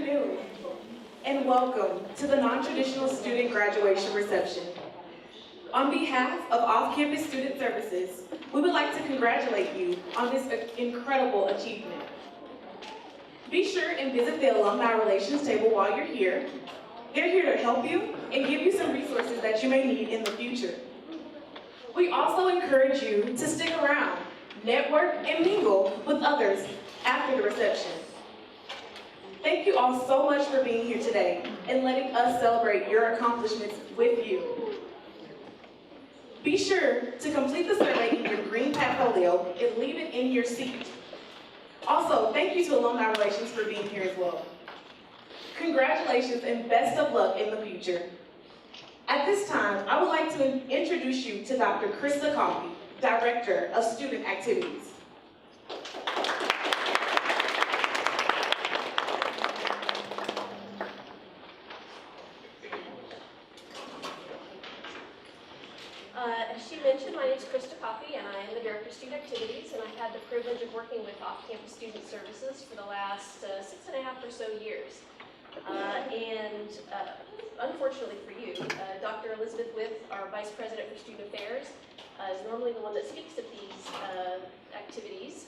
afternoon, and welcome to the Non-Traditional Student Graduation Reception. On behalf of Off-Campus Student Services, we would like to congratulate you on this incredible achievement. Be sure and visit the Alumni Relations table while you're here. They're here to help you and give you some resources that you may need in the future. We also encourage you to stick around, network, and mingle with others after the reception. Thank you all so much for being here today and letting us celebrate your accomplishments with you. Be sure to complete the survey in your green portfolio and leave it in your seat. Also, thank you to Alumni Relations for being here as well. Congratulations and best of luck in the future. At this time, I would like to introduce you to Dr. Krista Coffey, Director of Student Activities. As she mentioned, my name is Krista Coffey, and I am the Director of Student Activities, and I've had the privilege of working with Off-Campus Student Services for the last 6.5 or so years. Unfortunately for you, Dr. Elizabeth With, our Vice President for Student Affairs, is normally the one that speaks at these activities,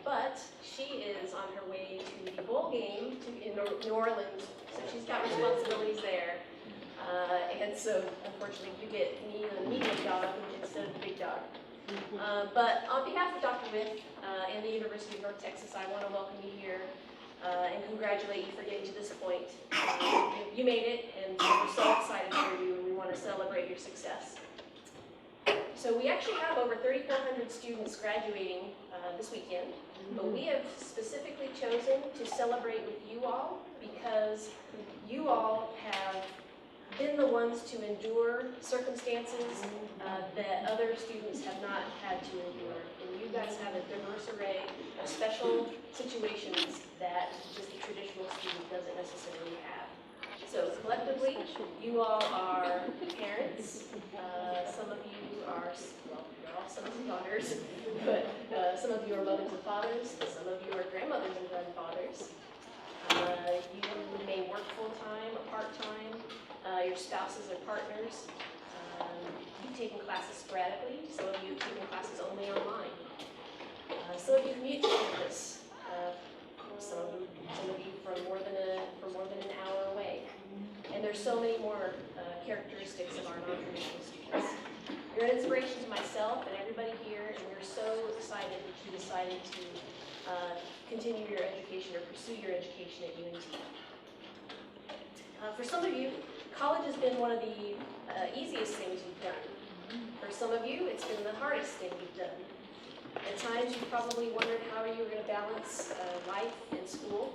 but she is on her way to the bowl game in New Orleans, so she's got responsibilities there. And so, unfortunately, you get me, the medium dog, instead of the big dog. But on behalf of Dr. With and the University of North Texas, I want to welcome you here and congratulate you for getting to this point. You made it, and we're so excited for you, and we want to celebrate your success. So we actually have over 3,400 students graduating this weekend, but we have specifically chosen to celebrate with you all because you all have been the ones to endure circumstances that other students have not had to endure. And you guys have a diverse array of special situations that just a traditional student doesn't necessarily have. So collectively, you all are parents. Some of you are, well, you're all sons and daughters, but some of you are mothers and fathers. Some of you are grandmothers and grandfathers. You may work full-time or part-time. Your spouses or partners. You've taken classes sporadically. Some of you have taken classes only online. Some of you commute to campus. Some of you for more than an hour away. And there's so many more characteristics of our non-traditional students. You're an inspiration to myself and everybody here, and we're so excited that you decided to continue your education or pursue your education at UNT. For some of you, college has been one of the easiest things you've done. For some of you, it's been the hardest thing you've done. At times, you probably wondered how you were going to balance life and school.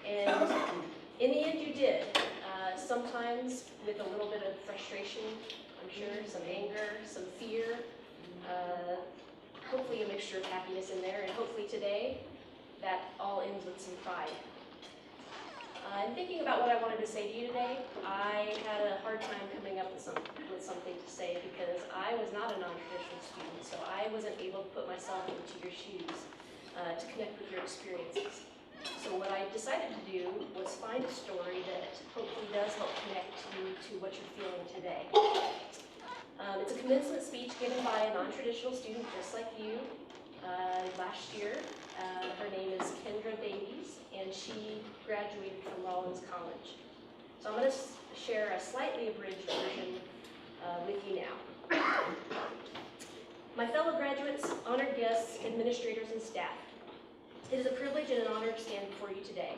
And in the end, you did. Sometimes with a little bit of frustration, I'm sure, some anger, some fear, hopefully a mixture of happiness in there, and hopefully today, that all ends with some pride. And thinking about what I wanted to say to you today, I had a hard time coming up with something to say because I was not a non-traditional student, so I wasn't able to put myself into your shoes to connect with your experiences. So what I decided to do was find a story that hopefully does help connect you to what you're feeling today. It's a commencement speech given by a non-traditional student just like you last year. Her name is Kendra Davies, and she graduated from Rollins College. So I'm going to share a slightly abridged version with you now. My fellow graduates, honored guests, administrators, and staff, it is a privilege and an honor to stand before you today.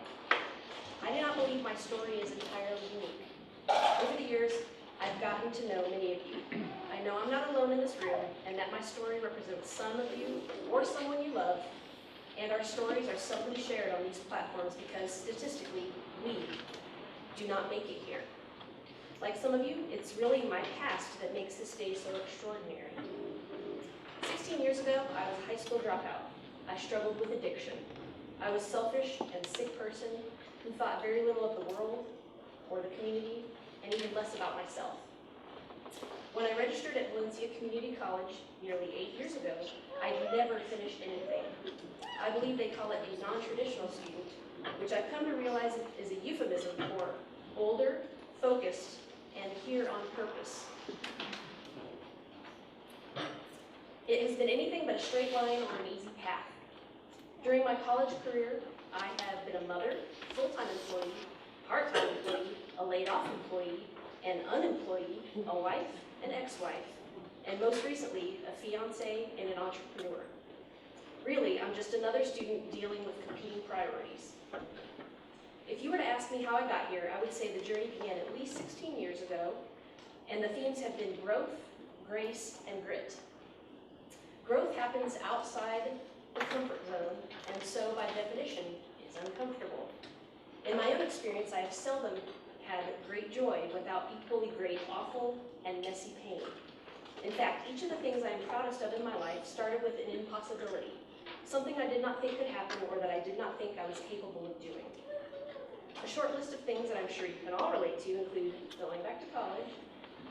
I do not believe my story is entirely unique. Over the years, I've gotten to know many of you. I know I'm not alone in this room, and that my story represents some of you or someone you love, and our stories are seldom shared on these platforms because statistically, we do not make it here. Like some of you, it's really my past that makes this day so extraordinary. 16 years ago, I was a high school dropout. I struggled with addiction. I was a selfish and sick person who thought very little of the world or the community, and even less about myself. When I registered at Valencia Community College nearly 8 years ago, I never finished anything. I believe they call it a non-traditional student, which I've come to realize is a euphemism for older, focused, and here on purpose. It has been anything but a straight line or an easy path. During my college career, I have been a mother, full-time employee, part-time employee, a laid-off employee, an unemployee, a wife, an ex-wife, and most recently, a fiance and an entrepreneur. Really, I'm just another student dealing with competing priorities. If you were to ask me how I got here, I would say the journey began at least 16 years ago, and the themes have been growth, grace, and grit. Growth happens outside the comfort zone, and so by definition, is uncomfortable. In my own experience, I have seldom had great joy without equally great awful and messy pain. In fact, each of the things I am proudest of in my life started with an impossibility, something I did not think could happen or that I did not think I was capable of doing. A short list of things that I'm sure you can all relate to include going back to college,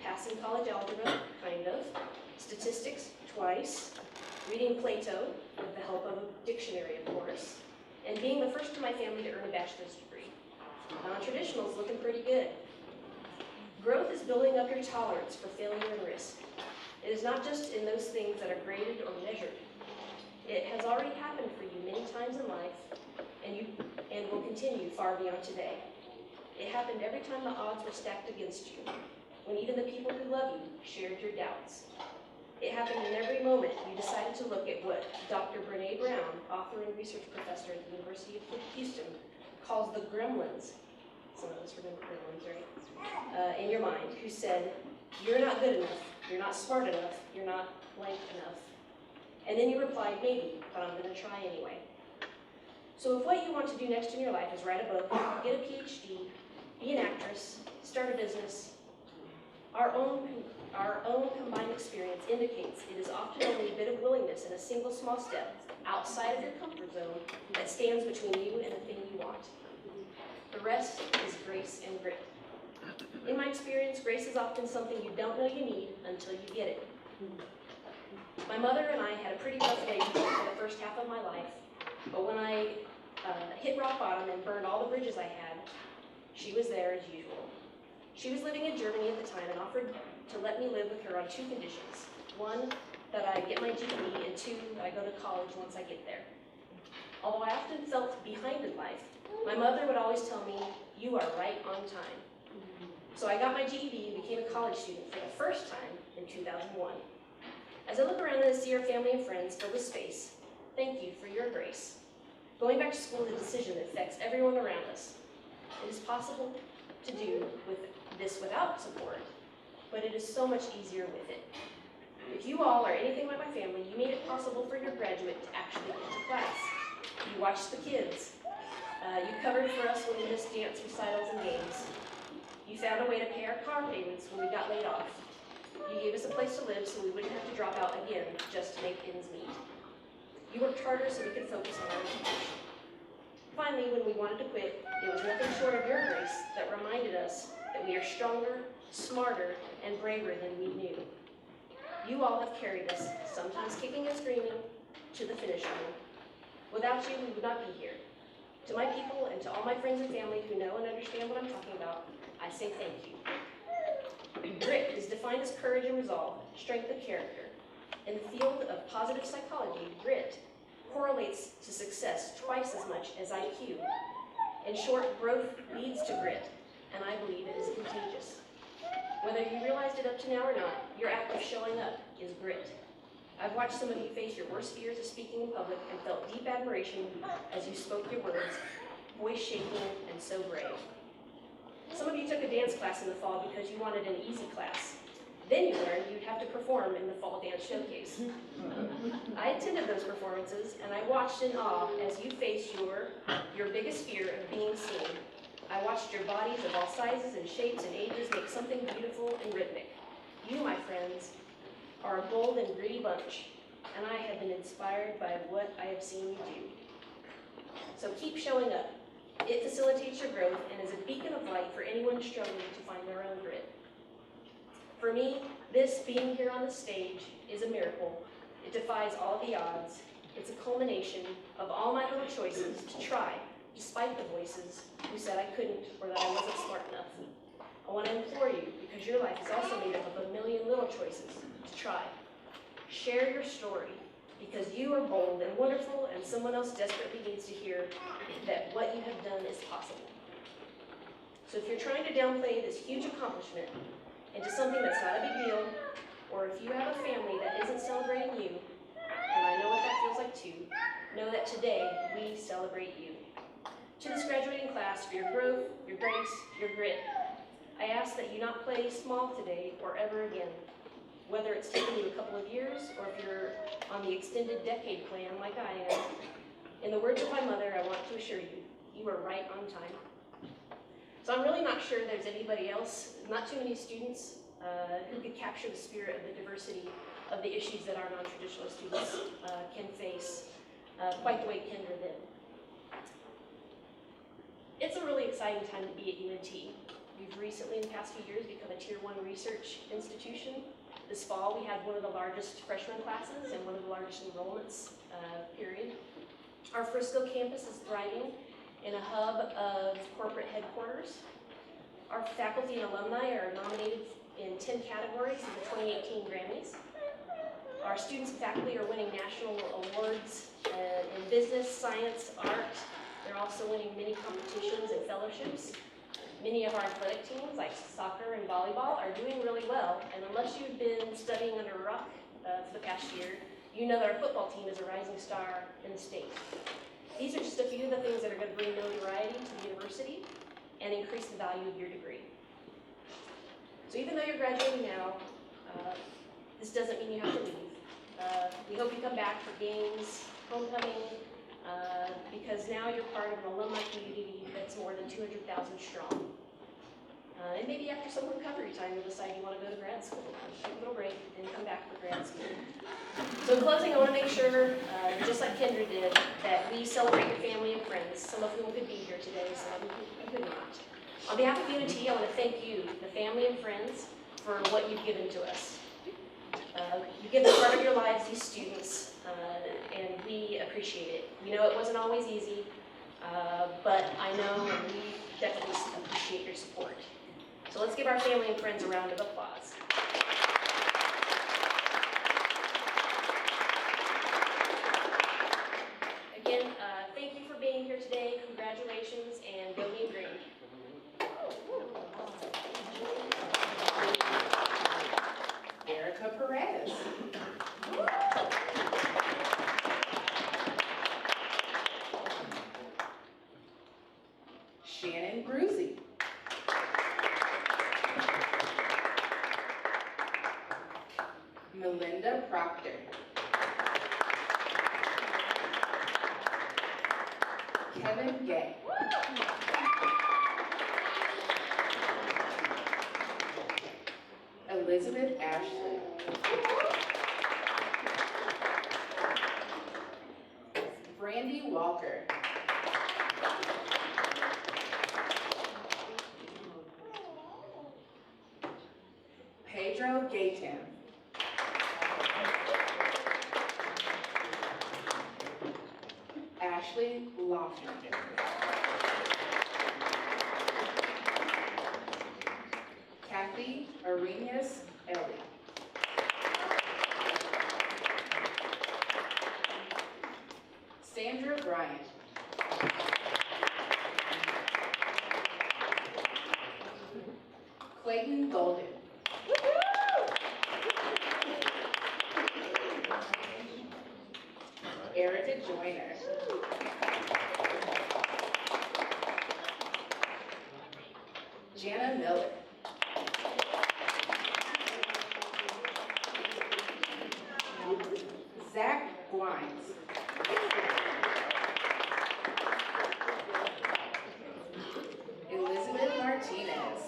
passing college algebra, kind of, statistics twice, reading Plato with the help of a dictionary, of course, and being the first in my family to earn a bachelor's degree. Non-traditional is looking pretty good. Growth is building up your tolerance for failure and risk. It is not just in those things that are graded or measured. It has already happened for you many times in life, and will continue far beyond today. It happened every time the odds were stacked against you, when even the people who love you shared your doubts. It happened in every moment you decided to look at what Dr. Brene Brown, author and research professor at the University of Houston, calls the gremlins. Some of us remember gremlins, right? In your mind, who said, "You're not good enough, you're not smart enough, you're not blank enough." And then you replied, "Maybe, but I'm going to try anyway." So if what you want to do next in your life is write a book, get a PhD, be an actress, start a business, our own combined experience indicates it is often only a bit of willingness and a single small step outside of your comfort zone that stands between you and the thing you want. The rest is grace and grit. In my experience, grace is often something you don't know you need until you get it. My mother and I had a pretty rough relationship for the first half of my life, but when I hit rock bottom and burned all the bridges I had, she was there as usual. She was living in Germany at the time and offered to let me live with her on two conditions. One, that I get my GED, and two, that I go to college once I get there. Although I often felt behind in life, my mother would always tell me, "You are right on time." So I got my GED and became a college student for the first time in 2001. As I look around and see our family and friends fill the space, thank you for your grace. Going back to school is a decision that affects everyone around us. It is possible to do this without support, but it is so much easier with it. If you all are anything like my family, you made it possible for your graduate to actually get to class. You watched the kids. You covered for us when we missed dance recitals and games. You found a way to pay our car payments when we got laid off. You gave us a place to live so we wouldn't have to drop out again just to make ends meet. You worked harder so we could focus on our education. Finally, when we wanted to quit, it was nothing short of your grace that reminded us that we are stronger, smarter, and braver than we knew. You all have carried us, sometimes kicking and screaming, to the finish line. Without you, we would not be here. To my people and to all my friends and family who know and understand what I'm talking about, I say thank you. Grit is defined as courage and resolve, strength of character. In the field of positive psychology, grit correlates to success twice as much as IQ. In short, growth leads to grit, and I believe it is contagious. Whether you realized it up to now or not, your act of showing up is grit. I've watched some of you face your worst fears of speaking in public and felt deep admiration as you spoke your words, voice shaking and so brave. Some of you took a dance class in the fall because you wanted an easy class. Then you learned you'd have to perform in the fall dance showcase. I attended those performances and I watched in awe as you faced your biggest fear of being seen. I watched your bodies of all sizes and shapes and ages make something beautiful and rhythmic. You, my friends, are a bold and gritty bunch, and I have been inspired by what I have seen you do. So keep showing up. It facilitates your growth and is a beacon of light for anyone struggling to find their own grit. For me, this being here on the stage is a miracle. It defies all the odds. It's a culmination of all my little choices to try, despite the voices who said I couldn't or that I wasn't smart enough. I want to implore you, because your life is also made up of a million little choices, to try. Share your story, because you are bold and wonderful, and someone else desperately needs to hear that what you have done is possible. So if you're trying to downplay this huge accomplishment into something that's not a big deal, or if you have a family that isn't celebrating you, and I know what that feels like too, know that today we celebrate you. To this graduating class, for your growth, your grace, your grit, I ask that you not play small today or ever again. Whether it's taken you a couple of years or if you're on the extended decade plan like I am, in the words of my mother, I want to assure you, you are right on time. So I'm really not sure there's anybody else, not too many students who could capture the spirit of the diversity of the issues that our non-traditional students can face quite the way Kendra did. It's a really exciting time to be at UNT. We've recently, in the past few years, become a Tier 1 research institution. This fall, we had one of the largest freshman classes and one of the largest enrollments, period. Our Frisco campus is thriving in a hub of corporate headquarters. Our faculty and alumni are nominated in 10 categories in the 2018 Grammys. Our students and faculty are winning national awards in business, science, art. They're also winning many competitions and fellowships. Many of our athletic teams, like soccer and volleyball, are doing really well. And unless you've been studying under a rock for the past year, you know that our football team is a rising star in the state. These are just a few of the things that are going to bring notoriety to the university and increase the value of your degree. So even though you're graduating now, this doesn't mean you have to leave. We hope you come back for games, homecoming, because now you're part of an alumni community that's more than 200,000 strong. And maybe after some recovery time, you'll decide you want to go to grad school. Take a little break and come back for grad school. So in closing, I want to make sure, just like Kendra did, that we celebrate your family and friends, some of whom could be here today, some of whom could not. On behalf of UNT, I want to thank you, the family and friends, for what you've given to us. You've given part of your lives, these students, and we appreciate it. We know it wasn't always easy, but I know and we definitely appreciate your support. So let's give our family and friends a round of applause. Again, thank you for being here today. Congratulations, and go Mean Green. Erica Perez. Shannon Bruzy. Melinda Proctor. Kevin Gay. Elizabeth Ashley. Brandy Walker. Pedro Gaytan. Ashley Lofton. Kathy Arenas Ellie. Sandra Bryant. Clayton Golden. Erica Joyner. Jana Miller. Zach Gwines. Elizabeth Martinez.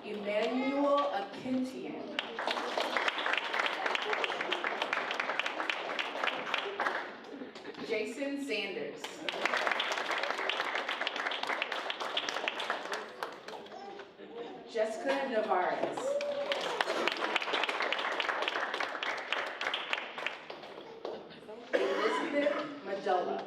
Emmanuel Akintian. Jason Sanders. Jessica Navarez. Elizabeth Madola.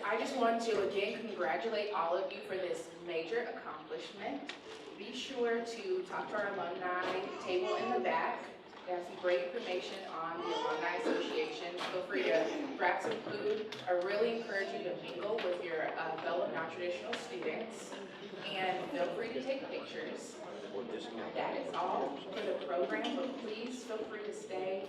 I just want to again congratulate all of you for this major accomplishment. Be sure to talk to our alumni table in the back. They have some great information on the Alumni Association. Feel free to grab some food. I really encourage you to mingle with your fellow non-traditional students. And feel free to take pictures. That is all for the program, but please feel free to stay.